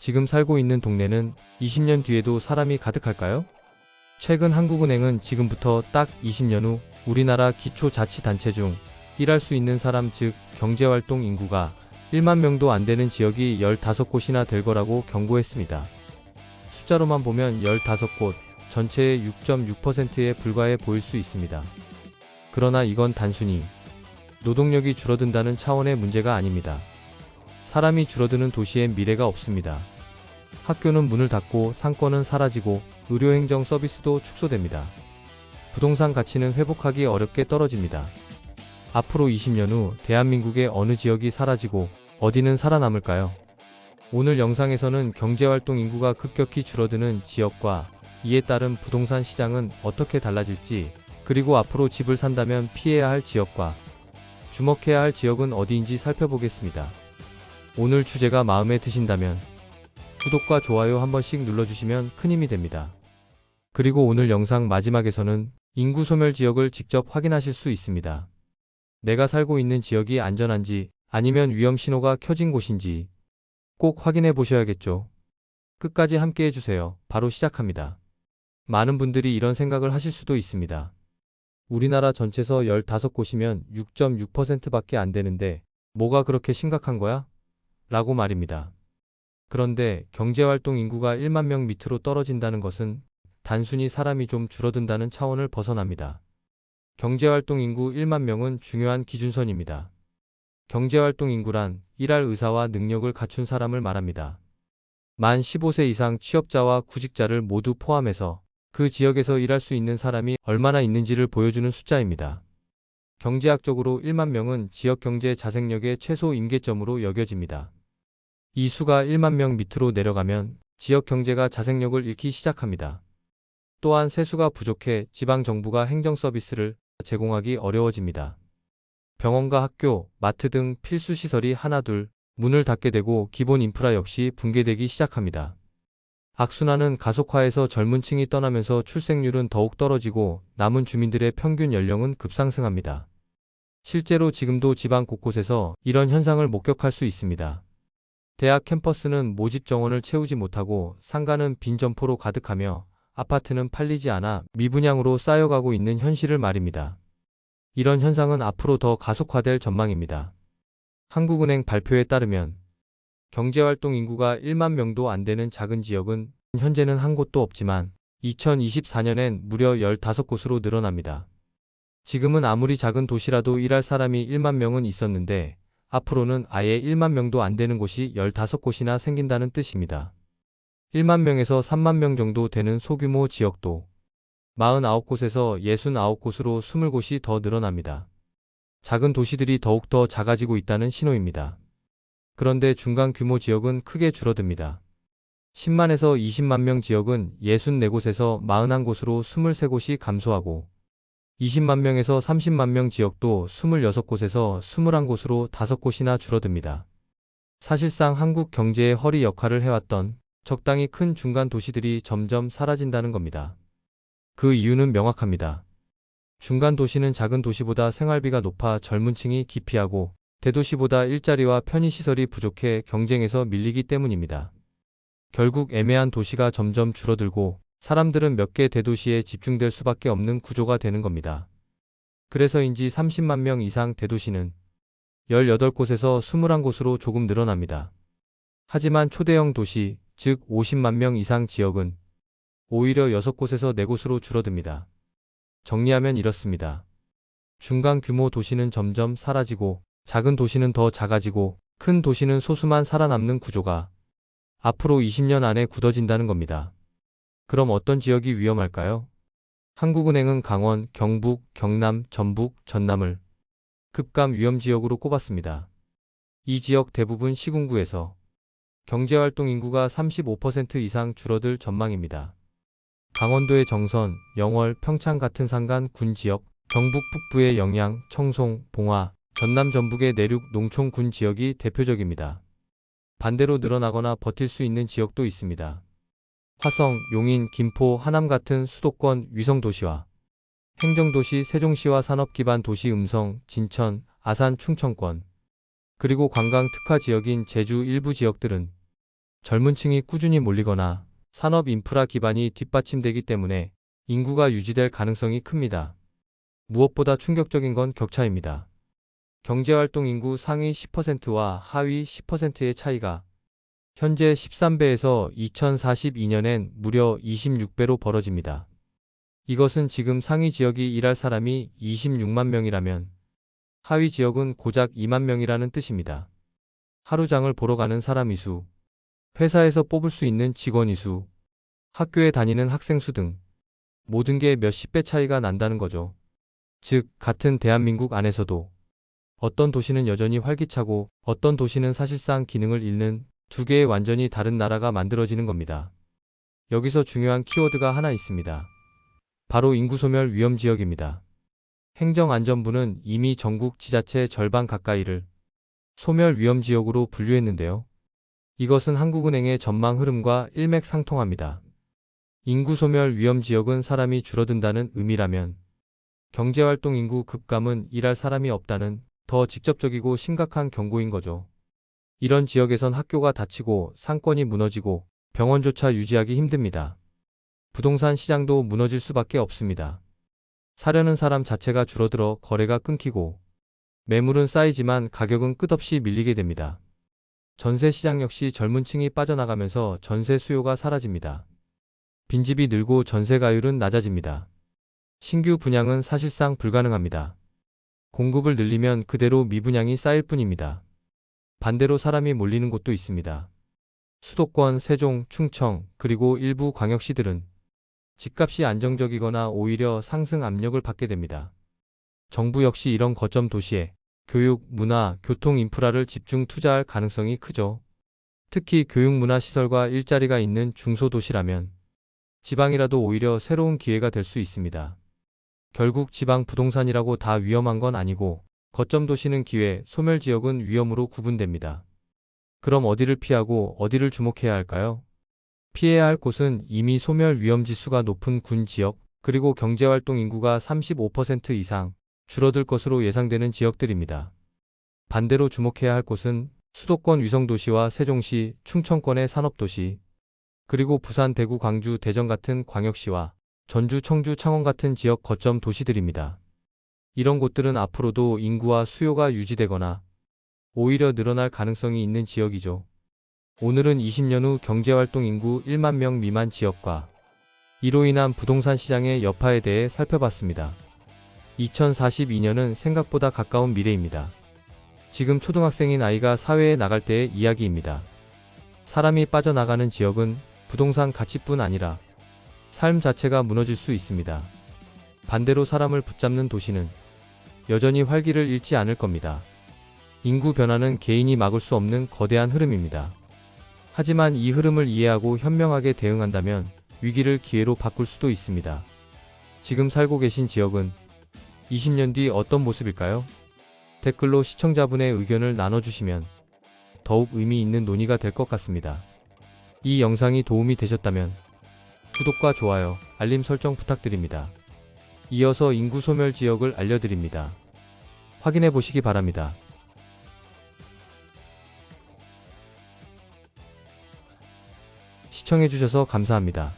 지금 살고 있는 동네는 20년 뒤에도 사람이 가득할까요? 최근 한국은행은 지금부터 딱 20년 후 우리나라 기초자치단체 중 일할 수 있는 사람 즉 경제활동 인구가 1만 명도 안 되는 지역이 15곳이나 될 거라고 경고했습니다. 숫자로만 보면 15곳, 전체의 6.6%에 불과해 보일 수 있습니다. 그러나 이건 단순히 노동력이 줄어든다는 차원의 문제가 아닙니다. 사람이 줄어드는 도시엔 미래가 없습니다. 학교는 문을 닫고 상권은 사라지고 의료행정 서비스도 축소됩니다. 부동산 가치는 회복하기 어렵게 떨어집니다. 앞으로 20년 후 대한민국의 어느 지역이 사라지고 어디는 살아남을까요? 오늘 영상에서는 경제활동 인구가 급격히 줄어드는 지역과 이에 따른 부동산 시장은 어떻게 달라질지, 그리고 앞으로 집을 산다면 피해야 할 지역과 주목해야 할 지역은 어디인지 살펴보겠습니다. 오늘 주제가 마음에 드신다면 구독과 좋아요 한 번씩 눌러주시면 큰 힘이 됩니다. 그리고 오늘 영상 마지막에서는 인구 소멸 지역을 직접 확인하실 수 있습니다. 내가 살고 있는 지역이 안전한지 아니면 위험 신호가 켜진 곳인지 꼭 확인해 보셔야겠죠. 끝까지 함께 해주세요. 바로 시작합니다. 많은 분들이 이런 생각을 하실 수도 있습니다. 우리나라 전체에서 15곳이면 6.6%밖에 안 되는데 뭐가 그렇게 심각한 거야? 라고 말입니다. 그런데 경제활동 인구가 1만 명 밑으로 떨어진다는 것은 단순히 사람이 좀 줄어든다는 차원을 벗어납니다. 경제활동 인구 1만 명은 중요한 기준선입니다. 경제활동 인구란 일할 의사와 능력을 갖춘 사람을 말합니다. 만 15세 이상 취업자와 구직자를 모두 포함해서 그 지역에서 일할 수 있는 사람이 얼마나 있는지를 보여주는 숫자입니다. 경제학적으로 1만 명은 지역 경제 자생력의 최소 임계점으로 여겨집니다. 이 수가 1만 명 밑으로 내려가면 지역 경제가 자생력을 잃기 시작합니다. 또한 세수가 부족해 지방 정부가 행정 서비스를 제공하기 어려워집니다. 병원과 학교, 마트 등 필수 시설이 하나둘 문을 닫게 되고 기본 인프라 역시 붕괴되기 시작합니다. 악순환은 가속화해서 젊은 층이 떠나면서 출생률은 더욱 떨어지고 남은 주민들의 평균 연령은 급상승합니다. 실제로 지금도 지방 곳곳에서 이런 현상을 목격할 수 있습니다. 대학 캠퍼스는 모집 정원을 채우지 못하고 상가는 빈 점포로 가득하며 아파트는 팔리지 않아 미분양으로 쌓여가고 있는 현실을 말입니다. 이런 현상은 앞으로 더 가속화될 전망입니다. 한국은행 발표에 따르면 경제활동 인구가 1만 명도 안 되는 작은 지역은 현재는 한 곳도 없지만 2024년엔 무려 15곳으로 늘어납니다. 지금은 아무리 작은 도시라도 일할 사람이 1만 명은 있었는데 앞으로는 아예 1만 명도 안 되는 곳이 15곳이나 생긴다는 뜻입니다. 1만 명에서 3만 명 정도 되는 소규모 지역도 49곳에서 69곳으로 20곳이 더 늘어납니다. 작은 도시들이 더욱더 작아지고 있다는 신호입니다. 그런데 중간 규모 지역은 크게 줄어듭니다. 10만에서 20만 명 지역은 64곳에서 41곳으로 23곳이 감소하고 20만 명에서 30만 명 지역도 26곳에서 21곳으로 5곳이나 줄어듭니다. 사실상 한국 경제의 허리 역할을 해왔던 적당히 큰 중간 도시들이 점점 사라진다는 겁니다. 그 이유는 명확합니다. 중간 도시는 작은 도시보다 생활비가 높아 젊은 층이 기피하고 대도시보다 일자리와 편의시설이 부족해 경쟁에서 밀리기 때문입니다. 결국 애매한 도시가 점점 줄어들고 사람들은 몇 개 대도시에 집중될 수밖에 없는 구조가 되는 겁니다. 그래서인지 30만 명 이상 대도시는 18곳에서 21곳으로 조금 늘어납니다. 하지만 초대형 도시, 즉 50만 명 이상 지역은 오히려 6곳에서 4곳으로 줄어듭니다. 정리하면 이렇습니다. 중간 규모 도시는 점점 사라지고 작은 도시는 더 작아지고 큰 도시는 소수만 살아남는 구조가 앞으로 20년 안에 굳어진다는 겁니다. 그럼 어떤 지역이 위험할까요? 한국은행은 강원, 경북, 경남, 전북, 전남을 급감 위험지역으로 꼽았습니다. 이 지역 대부분 시군구에서 경제활동 인구가 35% 이상 줄어들 전망입니다. 강원도의 정선, 영월, 평창 같은 산간 군 지역, 경북 북부의 영양, 청송, 봉화, 전남 전북의 내륙 농촌 군 지역이 대표적입니다. 반대로 늘어나거나 버틸 수 있는 지역도 있습니다. 화성, 용인, 김포, 하남 같은 수도권 위성도시와 행정도시 세종시와 산업기반 도시 음성, 진천, 아산, 충청권, 그리고 관광 특화 지역인 제주 일부 지역들은 젊은 층이 꾸준히 몰리거나 산업 인프라 기반이 뒷받침되기 때문에 인구가 유지될 가능성이 큽니다. 무엇보다 충격적인 건 격차입니다. 경제활동 인구 상위 10%와 하위 10%의 차이가 현재 13배에서 2042년엔 무려 26배로 벌어집니다. 이것은 지금 상위 지역이 일할 사람이 26만 명이라면 하위 지역은 고작 2만 명이라는 뜻입니다. 하루장을 보러 가는 사람의 수, 회사에서 뽑을 수 있는 직원의 수, 학교에 다니는 학생 수 등 모든 게 몇십 배 차이가 난다는 거죠. 즉, 같은 대한민국 안에서도 어떤 도시는 여전히 활기차고 어떤 도시는 사실상 기능을 잃는 두 개의 완전히 다른 나라가 만들어지는 겁니다. 여기서 중요한 키워드가 하나 있습니다. 바로 인구소멸 위험지역입니다. 행정안전부는 이미 전국 지자체 절반 가까이를 소멸 위험지역으로 분류했는데요. 이것은 한국은행의 전망 흐름과 일맥상통합니다. 인구소멸 위험지역은 사람이 줄어든다는 의미라면 경제활동 인구 급감은 일할 사람이 없다는 더 직접적이고 심각한 경고인 거죠. 이런 지역에선 학교가 닫히고 상권이 무너지고 병원조차 유지하기 힘듭니다. 부동산 시장도 무너질 수밖에 없습니다. 사려는 사람 자체가 줄어들어 거래가 끊기고 매물은 쌓이지만 가격은 끝없이 밀리게 됩니다. 전세 시장 역시 젊은 층이 빠져나가면서 전세 수요가 사라집니다. 빈집이 늘고 전세 가율은 낮아집니다. 신규 분양은 사실상 불가능합니다. 공급을 늘리면 그대로 미분양이 쌓일 뿐입니다. 반대로 사람이 몰리는 곳도 있습니다. 수도권, 세종, 충청, 그리고 일부 광역시들은 집값이 안정적이거나 오히려 상승 압력을 받게 됩니다. 정부 역시 이런 거점 도시에 교육, 문화, 교통 인프라를 집중 투자할 가능성이 크죠. 특히 교육 문화 시설과 일자리가 있는 중소도시라면 지방이라도 오히려 새로운 기회가 될 수 있습니다. 결국 지방 부동산이라고 다 위험한 건 아니고 거점 도시는 기회, 소멸 지역은 위험으로 구분됩니다. 그럼 어디를 피하고 어디를 주목해야 할까요? 피해야 할 곳은 이미 소멸 위험 지수가 높은 군 지역, 그리고 경제활동 인구가 35% 이상 줄어들 것으로 예상되는 지역들입니다. 반대로 주목해야 할 곳은 수도권 위성도시와 세종시, 충청권의 산업도시, 그리고 부산, 대구, 광주, 대전 같은 광역시와 전주, 청주, 창원 같은 지역 거점 도시들입니다. 이런 곳들은 앞으로도 인구와 수요가 유지되거나 오히려 늘어날 가능성이 있는 지역이죠. 오늘은 20년 후 경제활동 인구 1만 명 미만 지역과 이로 인한 부동산 시장의 여파에 대해 살펴봤습니다. 2042년은 생각보다 가까운 미래입니다. 지금 초등학생인 아이가 사회에 나갈 때의 이야기입니다. 사람이 빠져나가는 지역은 부동산 가치뿐 아니라 삶 자체가 무너질 수 있습니다. 반대로 사람을 붙잡는 도시는 여전히 활기를 잃지 않을 겁니다. 인구 변화는 개인이 막을 수 없는 거대한 흐름입니다. 하지만 이 흐름을 이해하고 현명하게 대응한다면 위기를 기회로 바꿀 수도 있습니다. 지금 살고 계신 지역은 20년 뒤 어떤 모습일까요? 댓글로 시청자분의 의견을 나눠주시면 더욱 의미 있는 논의가 될 것 같습니다. 이 영상이 도움이 되셨다면 구독과 좋아요, 알림 설정 부탁드립니다. 이어서 인구 소멸 지역을 알려드립니다. 확인해 보시기 바랍니다. 시청해주셔서 감사합니다.